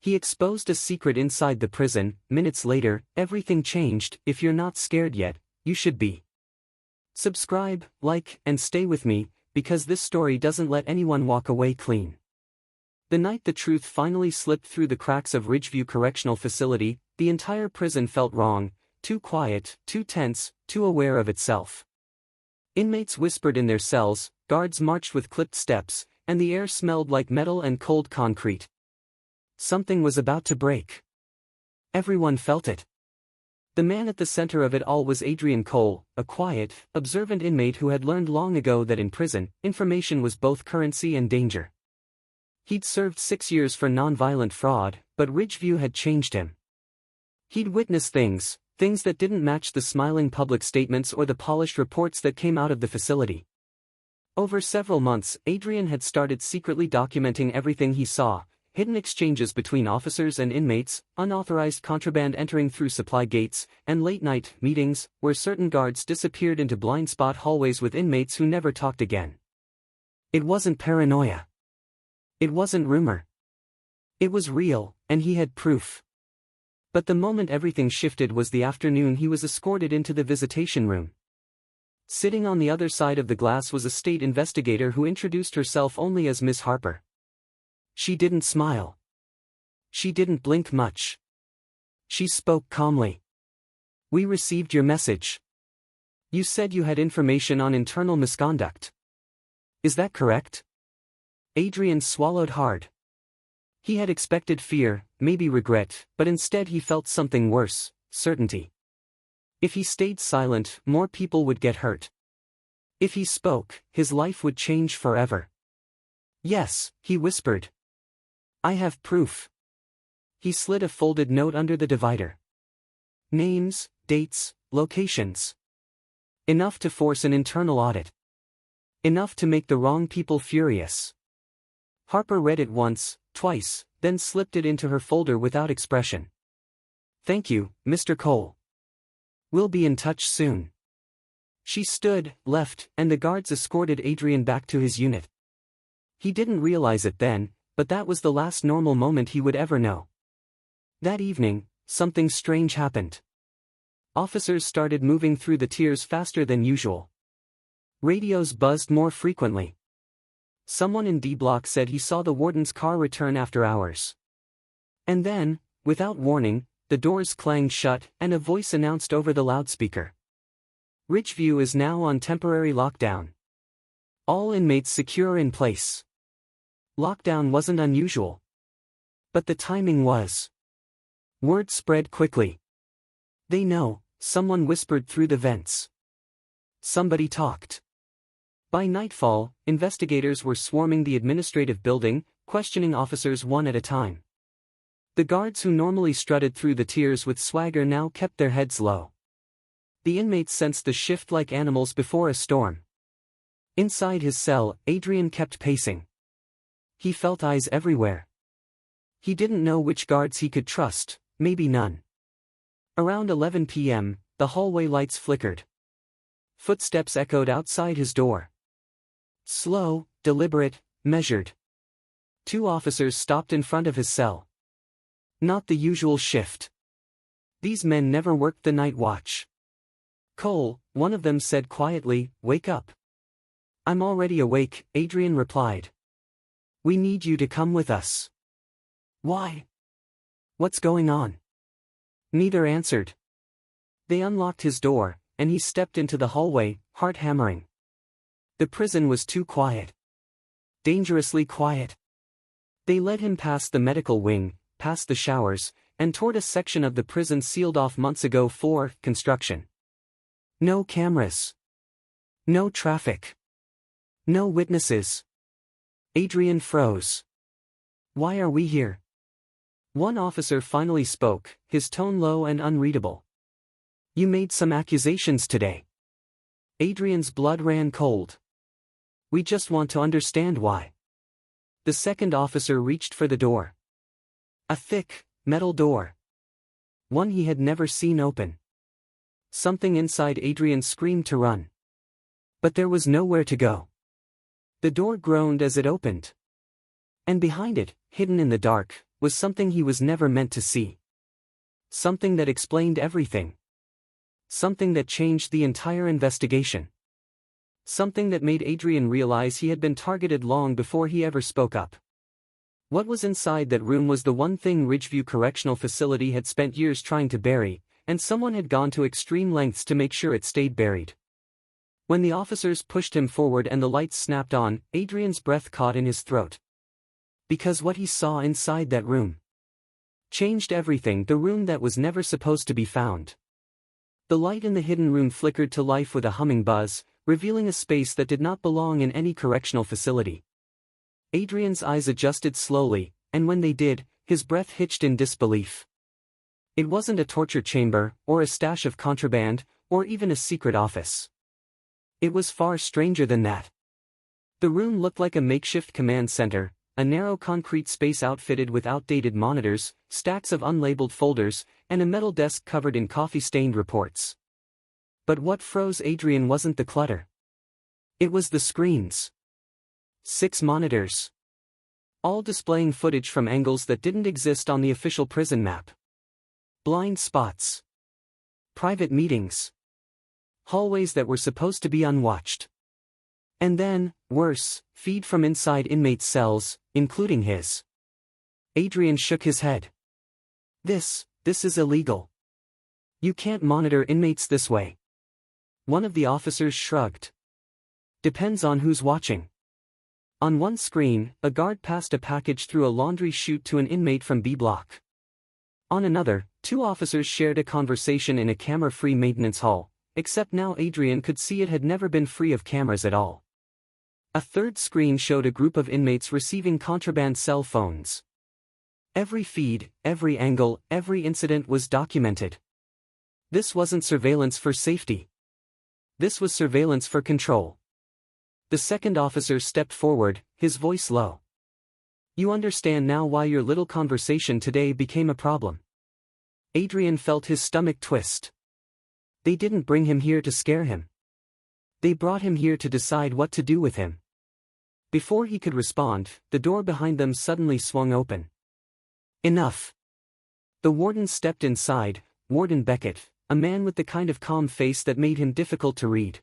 He exposed a secret inside the prison. Minutes later, everything changed. If you're not scared yet, you should be. Subscribe, like, and stay with me, because this story doesn't let anyone walk away clean. The night the truth finally slipped through the cracks of Ridgeview Correctional Facility, the entire prison felt wrong, too quiet, too tense, too aware of itself. Inmates whispered in their cells, guards marched with clipped steps, and the air smelled like metal and cold concrete. Something was about to break. Everyone felt it. The man at the center of it all was Adrian Cole, a quiet, observant inmate who had learned long ago that in prison, information was both currency and danger. He'd served 6 years for nonviolent fraud, but Ridgeview had changed him. He'd witnessed things that didn't match the smiling public statements or the polished reports that came out of the facility. Over several months, Adrian had started secretly documenting everything he saw: hidden exchanges between officers and inmates, unauthorized contraband entering through supply gates, and late-night meetings where certain guards disappeared into blind spot hallways with inmates who never talked again. It wasn't paranoia. It wasn't rumor. It was real, and he had proof. But the moment everything shifted was the afternoon he was escorted into the visitation room. Sitting on the other side of the glass was a state investigator who introduced herself only as Miss Harper. She didn't smile. She didn't blink much. She spoke calmly. "We received your message. You said you had information on internal misconduct. Is that correct?" Adrian swallowed hard. He had expected fear, maybe regret, but instead he felt something worse: certainty. If he stayed silent, more people would get hurt. If he spoke, his life would change forever. "Yes," he whispered. "I have proof." He slid a folded note under the divider. Names, dates, locations. Enough to force an internal audit. Enough to make the wrong people furious. Harper read it once, twice, then slipped it into her folder without expression. "Thank you, Mr. Cole. We'll be in touch soon." She stood, left, and the guards escorted Adrian back to his unit. He didn't realize it then, but that was the last normal moment he would ever know. That evening, something strange happened. Officers started moving through the tiers faster than usual. Radios buzzed more frequently. Someone in D Block said he saw the warden's car return after hours. And then, without warning, the doors clanged shut and a voice announced over the loudspeaker: "Ridgeview is now on temporary lockdown. All inmates secure in place." Lockdown wasn't unusual. But the timing was. Word spread quickly. "They know," someone whispered through the vents. Somebody talked. By nightfall, investigators were swarming the administrative building, questioning officers one at a time. The guards who normally strutted through the tiers with swagger now kept their heads low. The inmates sensed the shift like animals before a storm. Inside his cell, Adrian kept pacing. He felt eyes everywhere. He didn't know which guards he could trust, maybe none. Around 11 p.m., the hallway lights flickered. Footsteps echoed outside his door. Slow, deliberate, measured. 2 officers stopped in front of his cell. Not the usual shift. These men never worked the night watch. "Cole," one of them said quietly, "wake up." "I'm already awake," Adrian replied. "We need you to come with us." "Why? What's going on?" Neither answered. They unlocked his door, and he stepped into the hallway, heart hammering. The prison was too quiet. Dangerously quiet. They led him past the medical wing, past the showers, and toward a section of the prison sealed off months ago for construction. No cameras. No traffic. No witnesses. Adrian froze. "Why are we here?" One officer finally spoke, his tone low and unreadable. "You made some accusations today." Adrian's blood ran cold. "We just want to understand why." The second officer reached for the door. A thick, metal door. One he had never seen open. Something inside Adrian screamed to run. But there was nowhere to go. The door groaned as it opened. And behind it, hidden in the dark, was something he was never meant to see. Something that explained everything. Something that changed the entire investigation. Something that made Adrian realize he had been targeted long before he ever spoke up. What was inside that room was the one thing Ridgeview Correctional Facility had spent years trying to bury, and someone had gone to extreme lengths to make sure it stayed buried. When the officers pushed him forward and the lights snapped on, Adrian's breath caught in his throat. Because what he saw inside that room changed everything, the room that was never supposed to be found. The light in the hidden room flickered to life with a humming buzz, revealing a space that did not belong in any correctional facility. Adrian's eyes adjusted slowly, and when they did, his breath hitched in disbelief. It wasn't a torture chamber, or a stash of contraband, or even a secret office. It was far stranger than that. The room looked like a makeshift command center, a narrow concrete space outfitted with outdated monitors, stacks of unlabeled folders, and a metal desk covered in coffee-stained reports. But what froze Adrian wasn't the clutter. It was the screens. 6 monitors. All displaying footage from angles that didn't exist on the official prison map. Blind spots. Private meetings. Hallways that were supposed to be unwatched. And then, worse, feed from inside inmate cells, including his. Adrian shook his head. This is illegal. You can't monitor inmates this way. One of the officers shrugged. Depends on who's watching. On one screen, a guard passed a package through a laundry chute to an inmate from B block. On another, 2 officers shared a conversation in a camera-free maintenance hall, except now Adrian could see it had never been free of cameras at all. A third screen showed a group of inmates receiving contraband cell phones. Every feed, every angle, every incident was documented. This wasn't surveillance for safety. This was surveillance for control. The second officer stepped forward, his voice low. You understand now why your little conversation today became a problem. Adrian felt his stomach twist. They didn't bring him here to scare him. They brought him here to decide what to do with him. Before he could respond, the door behind them suddenly swung open. Enough. The warden stepped inside, Warden Beckett, a man with the kind of calm face that made him difficult to read.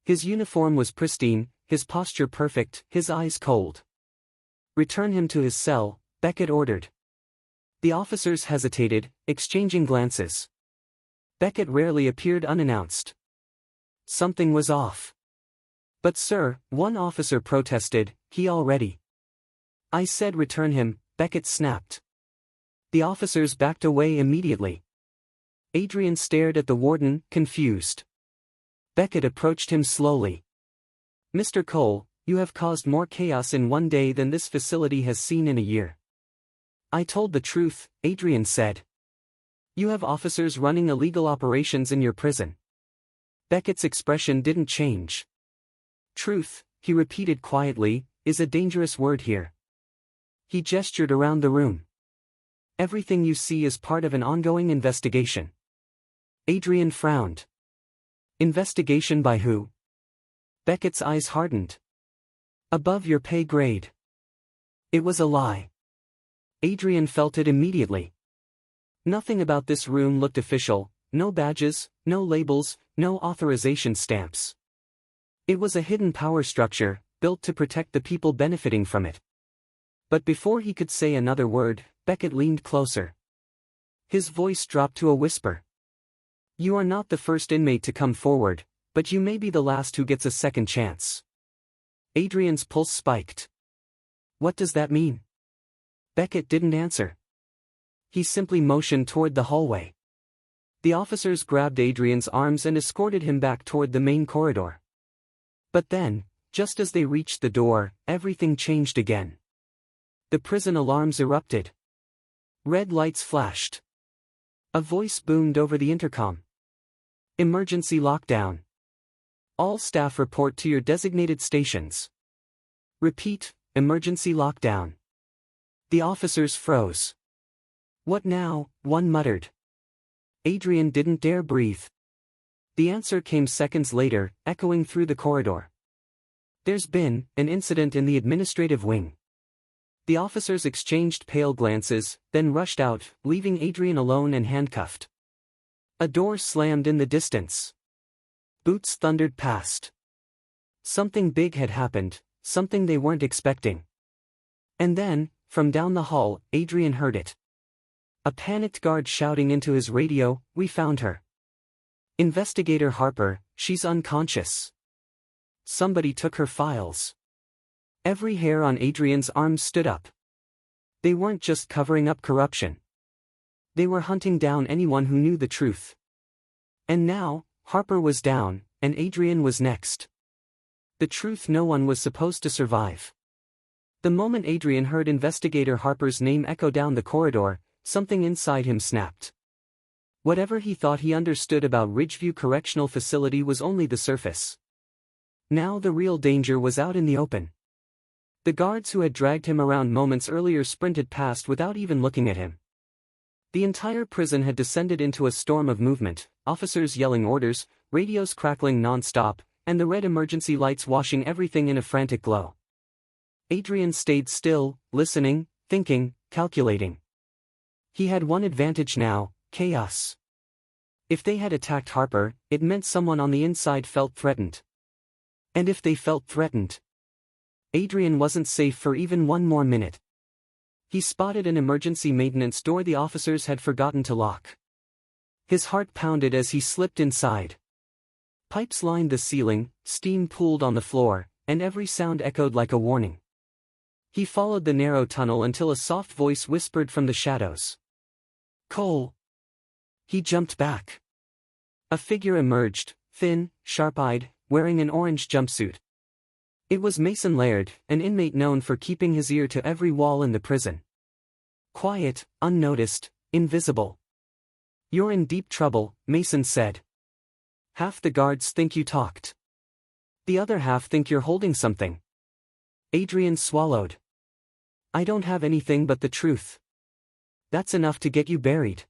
His uniform was pristine, his posture perfect, his eyes cold. Return him to his cell, Beckett ordered. The officers hesitated, exchanging glances. Beckett rarely appeared unannounced. Something was off. But sir, one officer protested, he already. I said return him, Beckett snapped. The officers backed away immediately. Adrian stared at the warden, confused. Beckett approached him slowly. Mr. Cole, you have caused more chaos in one day than this facility has seen in a year. I told the truth, Adrian said. You have officers running illegal operations in your prison. Beckett's expression didn't change. Truth, he repeated quietly, is a dangerous word here. He gestured around the room. Everything you see is part of an ongoing investigation. Adrian frowned. Investigation by who? Beckett's eyes hardened. Above your pay grade. It was a lie. Adrian felt it immediately. Nothing about this room looked official, no badges, no labels, no authorization stamps. It was a hidden power structure, built to protect the people benefiting from it. But before he could say another word, Beckett leaned closer. His voice dropped to a whisper. You are not the first inmate to come forward, but you may be the last who gets a second chance. Adrian's pulse spiked. What does that mean? Beckett didn't answer. He simply motioned toward the hallway. The officers grabbed Adrian's arms and escorted him back toward the main corridor. But then, just as they reached the door, everything changed again. The prison alarms erupted. Red lights flashed. A voice boomed over the intercom. Emergency lockdown. All staff report to your designated stations. Repeat, emergency lockdown. The officers froze. What now? One muttered. Adrian didn't dare breathe. The answer came seconds later, echoing through the corridor. There's been an incident in the administrative wing. The officers exchanged pale glances, then rushed out, leaving Adrian alone and handcuffed. A door slammed in the distance. Boots thundered past. Something big had happened, something they weren't expecting. And then, from down the hall, Adrian heard it. A panicked guard shouting into his radio, "We found her. Investigator Harper, she's unconscious. Somebody took her files." Every hair on Adrian's arms stood up. They weren't just covering up corruption. They were hunting down anyone who knew the truth. And now, Harper was down, and Adrian was next. The truth no one was supposed to survive. The moment Adrian heard Investigator Harper's name echo down the corridor, something inside him snapped. Whatever he thought he understood about Ridgeview Correctional Facility was only the surface. Now the real danger was out in the open. The guards who had dragged him around moments earlier sprinted past without even looking at him. The entire prison had descended into a storm of movement, officers yelling orders, radios crackling non-stop, and the red emergency lights washing everything in a frantic glow. Adrian stayed still, listening, thinking, calculating. He had one advantage now: chaos. If they had attacked Harper, it meant someone on the inside felt threatened. And if they felt threatened, Adrian wasn't safe for even one more minute. He spotted an emergency maintenance door the officers had forgotten to lock. His heart pounded as he slipped inside. Pipes lined the ceiling, steam pooled on the floor, and every sound echoed like a warning. He followed the narrow tunnel until a soft voice whispered from the shadows. "Cole." He jumped back. A figure emerged, thin, sharp-eyed, wearing an orange jumpsuit. It was Mason Laird, an inmate known for keeping his ear to every wall in the prison. Quiet, unnoticed, invisible. "You're in deep trouble," Mason said. "Half the guards think you talked. The other half think you're holding something." Adrian swallowed. "I don't have anything but the truth." "That's enough to get you buried."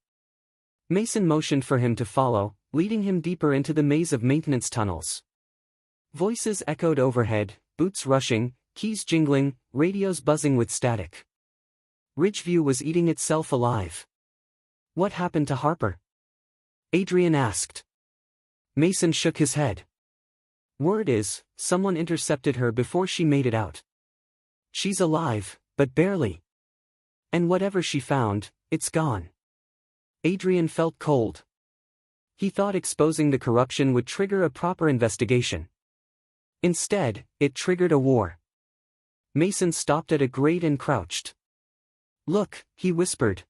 Mason motioned for him to follow, leading him deeper into the maze of maintenance tunnels. Voices echoed overhead, boots rushing, keys jingling, radios buzzing with static. Ridgeview was eating itself alive. "What happened to Harper?" Adrian asked. Mason shook his head. "Word is, someone intercepted her before she made it out. She's alive, but barely. And whatever she found, it's gone." Adrian felt cold. He thought exposing the corruption would trigger a proper investigation. Instead, it triggered a war. Mason stopped at a grate and crouched. "Look," he whispered.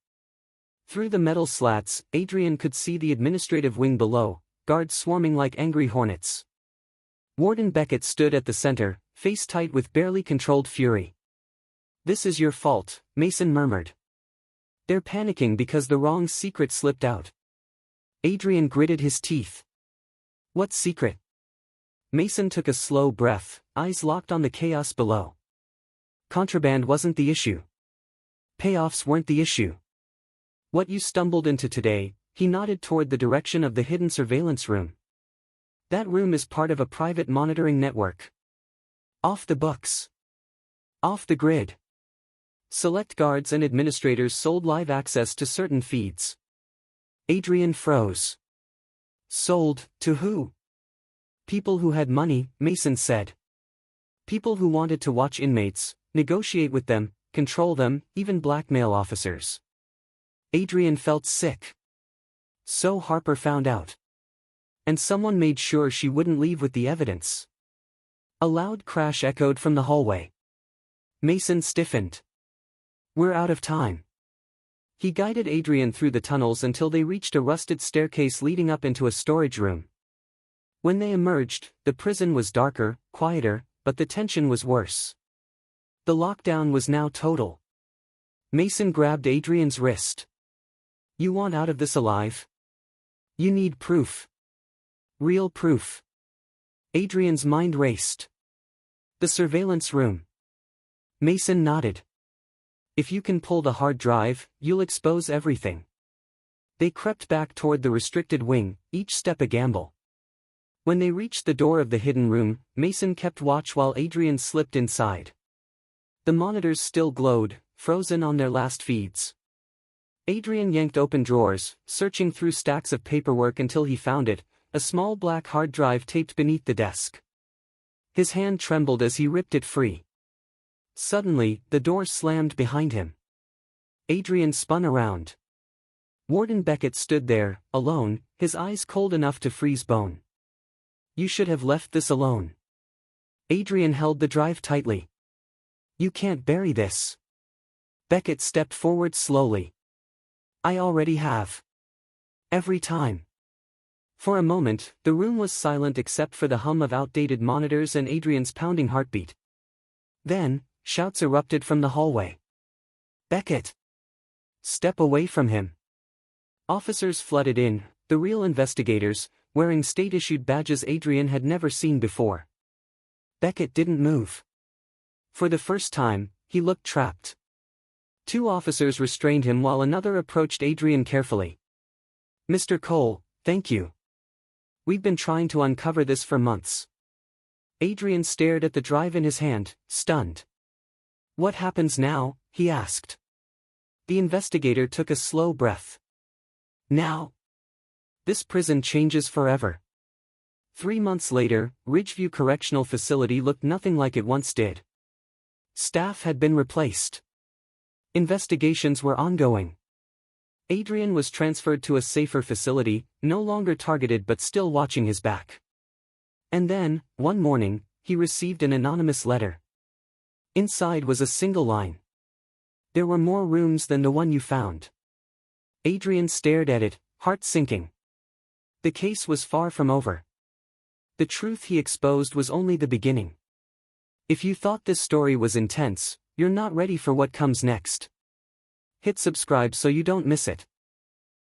Through the metal slats, Adrian could see the administrative wing below, guards swarming like angry hornets. Warden Beckett stood at the center, face tight with barely controlled fury. "This is your fault," Mason murmured. "They're panicking because the wrong secret slipped out." Adrian gritted his teeth. "What secret?" Mason took a slow breath, eyes locked on the chaos below. "Contraband wasn't the issue. Payoffs weren't the issue. What you stumbled into today," he nodded toward the direction of the hidden surveillance room. "That room is part of a private monitoring network. Off the books. Off the grid. Select guards and administrators sold live access to certain feeds." Adrian froze. "Sold, to who?" "People who had money," Mason said. "People who wanted to watch inmates, negotiate with them, control them, even blackmail officers." Adrian felt sick. So Harper found out. And someone made sure she wouldn't leave with the evidence. A loud crash echoed from the hallway. Mason stiffened. "We're out of time." He guided Adrian through the tunnels until they reached a rusted staircase leading up into a storage room. When they emerged, the prison was darker, quieter, but the tension was worse. The lockdown was now total. Mason grabbed Adrian's wrist. "You want out of this alive? You need proof. Real proof." Adrian's mind raced. "The surveillance room." Mason nodded. "If you can pull the hard drive, you'll expose everything." They crept back toward the restricted wing, each step a gamble. When they reached the door of the hidden room, Mason kept watch while Adrian slipped inside. The monitors still glowed, frozen on their last feeds. Adrian yanked open drawers, searching through stacks of paperwork until he found it, a small black hard drive taped beneath the desk. His hand trembled as he ripped it free. Suddenly, the door slammed behind him. Adrian spun around. Warden Beckett stood there, alone, his eyes cold enough to freeze bone. "You should have left this alone." Adrian held the drive tightly. "You can't bury this." Beckett stepped forward slowly. "I already have. Every time." For a moment, the room was silent except for the hum of outdated monitors and Adrian's pounding heartbeat. Then, shouts erupted from the hallway. "Beckett! Step away from him!" Officers flooded in, the real investigators, wearing state-issued badges Adrian had never seen before. Beckett didn't move. For the first time, he looked trapped. Two officers restrained him while another approached Adrian carefully. "Mr. Cole, thank you. We've been trying to uncover this for months." Adrian stared at the drive in his hand, stunned. "What happens now?" he asked. The investigator took a slow breath. "Now? This prison changes forever." 3 months later, Ridgeview Correctional Facility looked nothing like it once did. Staff had been replaced. Investigations were ongoing. Adrian was transferred to a safer facility, no longer targeted but still watching his back. And then, one morning, he received an anonymous letter. Inside was a single line. "There were more rooms than the one you found." Adrian stared at it, heart sinking. The case was far from over. The truth he exposed was only the beginning. If you thought this story was intense, you're not ready for what comes next. Hit subscribe so you don't miss it.